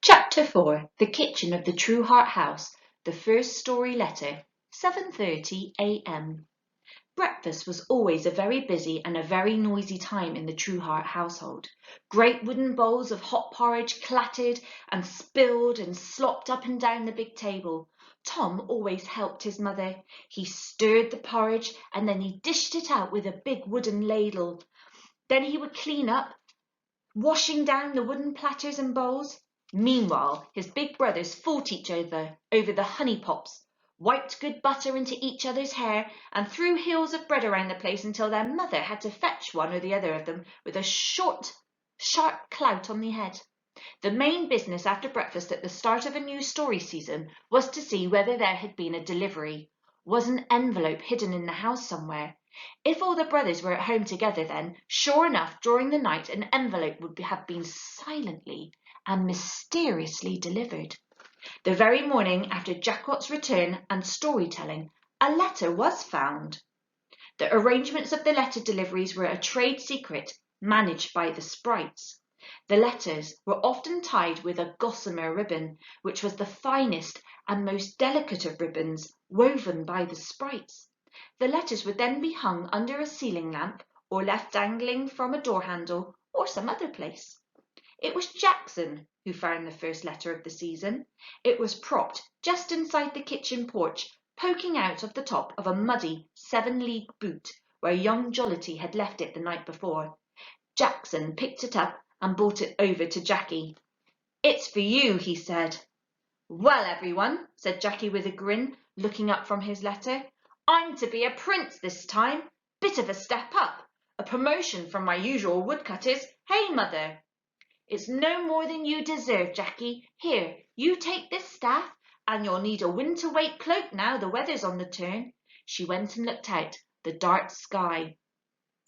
Chapter 4 The Kitchen of the Trueheart House. The First Story Letter. 7:30 a.m. Breakfast was always a very busy and a very noisy time in the Trueheart household. Great wooden bowls of hot porridge clattered and spilled and slopped up and down the big table. Tom always helped his mother. He stirred the porridge and then he dished it out with a big wooden ladle. Then he would clean up, washing down the wooden platters and bowls. Meanwhile, his big brothers fought each other over the honey pots, wiped good butter into each other's hair, and threw hills of bread around the place until their mother had to fetch one or the other of them with a short, sharp clout on the head. The main business after breakfast at the start of a new story season was to see whether there had been a delivery. Was an envelope hidden in the house somewhere? If all the brothers were at home together then, sure enough, during the night an envelope would have been silently and mysteriously delivered. The very morning after Jacquot's return and storytelling, a letter was found. The arrangements of the letter deliveries were a trade secret managed by the sprites. The letters were often tied with a gossamer ribbon, which was the finest and most delicate of ribbons woven by the sprites. The letters would then be hung under a ceiling lamp or left dangling from a door handle or some other place. It was Jackson who found the first letter of the season. It was propped just inside the kitchen porch, poking out of the top of a muddy 7-league boot where young Jollity had left it the night before. Jackson picked it up and brought it over to Jackie. "It's for you," he said. "Well, everyone," said Jackie with a grin, looking up from his letter, "I'm to be a prince this time. Bit of a step up. A promotion from my usual woodcutters. Hey, Mother?" "It's no more than you deserve, Jackie. Here, you take this staff, and you'll need a winter weight cloak now the weather's on the turn." She went and looked out the dark sky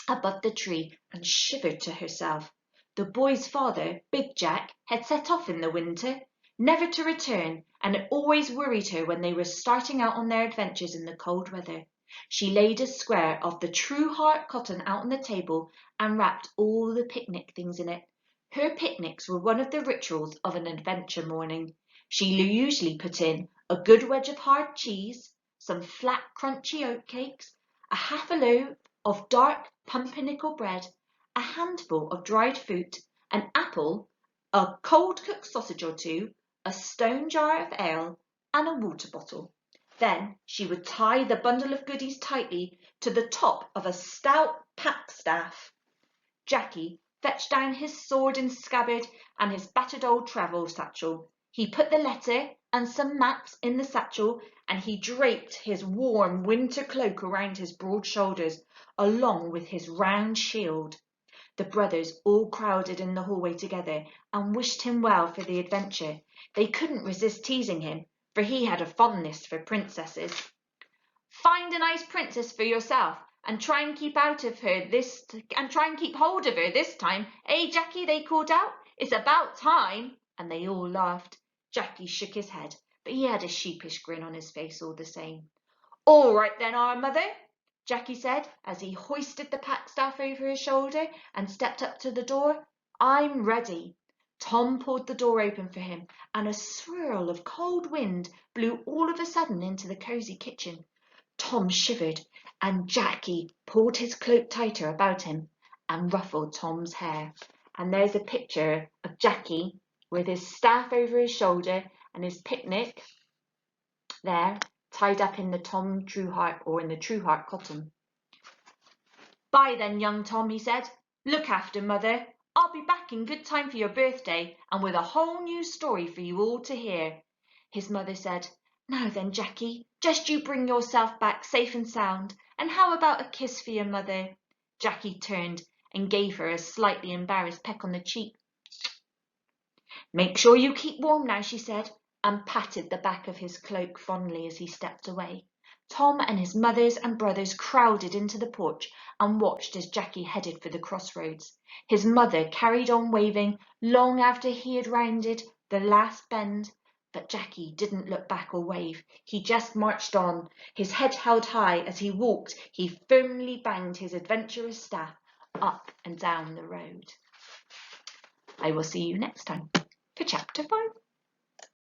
above the tree and shivered to herself. The boy's father, Big Jack, had set off in the winter, never to return, and it always worried her when they were starting out on their adventures in the cold weather. She laid a square of the Trueheart cotton out on the table and wrapped all the picnic things in it. Her picnics were one of the rituals of an adventure morning. She usually put in a good wedge of hard cheese, some flat crunchy oatcakes, a half a loaf of dark pumpernickel bread, a handful of dried fruit, an apple, a cold cooked sausage or two, a stone jar of ale, and a water bottle. Then she would tie the bundle of goodies tightly to the top of a stout pack staff. Jackie fetched down his sword and scabbard and his battered old travel satchel. He put the letter and some maps in the satchel, and he draped his warm winter cloak around his broad shoulders, along with his round shield. The brothers all crowded in the hallway together and wished him well for the adventure. They couldn't resist teasing him, for he had a fondness for princesses. "Find a nice princess for yourself, and try and keep hold of her this time, eh, Jackie?" they called out. "It's about time." And they all laughed. Jackie shook his head, but he had a sheepish grin on his face all the same. "All right then, our mother," Jackie said as he hoisted the pack-staff over his shoulder and stepped up to the door. "I'm ready." Tom pulled the door open for him, and a swirl of cold wind blew all of a sudden into the cosy kitchen. Tom shivered, and Jackie pulled his cloak tighter about him and ruffled Tom's hair. And there's a picture of Jackie with his staff over his shoulder and his picnic there, tied up in the Trueheart cotton. "Bye then, young Tom," he said. "Look after Mother. I'll be back in good time for your birthday, and with a whole new story for you all to hear." His mother said, "Now then, Jackie, just you bring yourself back safe and sound, and how about a kiss for your mother?" Jackie turned and gave her a slightly embarrassed peck on the cheek. "Make sure you keep warm now," she said, and patted the back of his cloak fondly as he stepped away. Tom and his mothers and brothers crowded into the porch and watched as Jackie headed for the crossroads. His mother carried on waving long after he had rounded the last bend, but Jackie didn't look back or wave. He just marched on, his head held high. As he walked, he firmly banged his adventurous staff up and down the road. I will see you next time for chapter Chapter 5.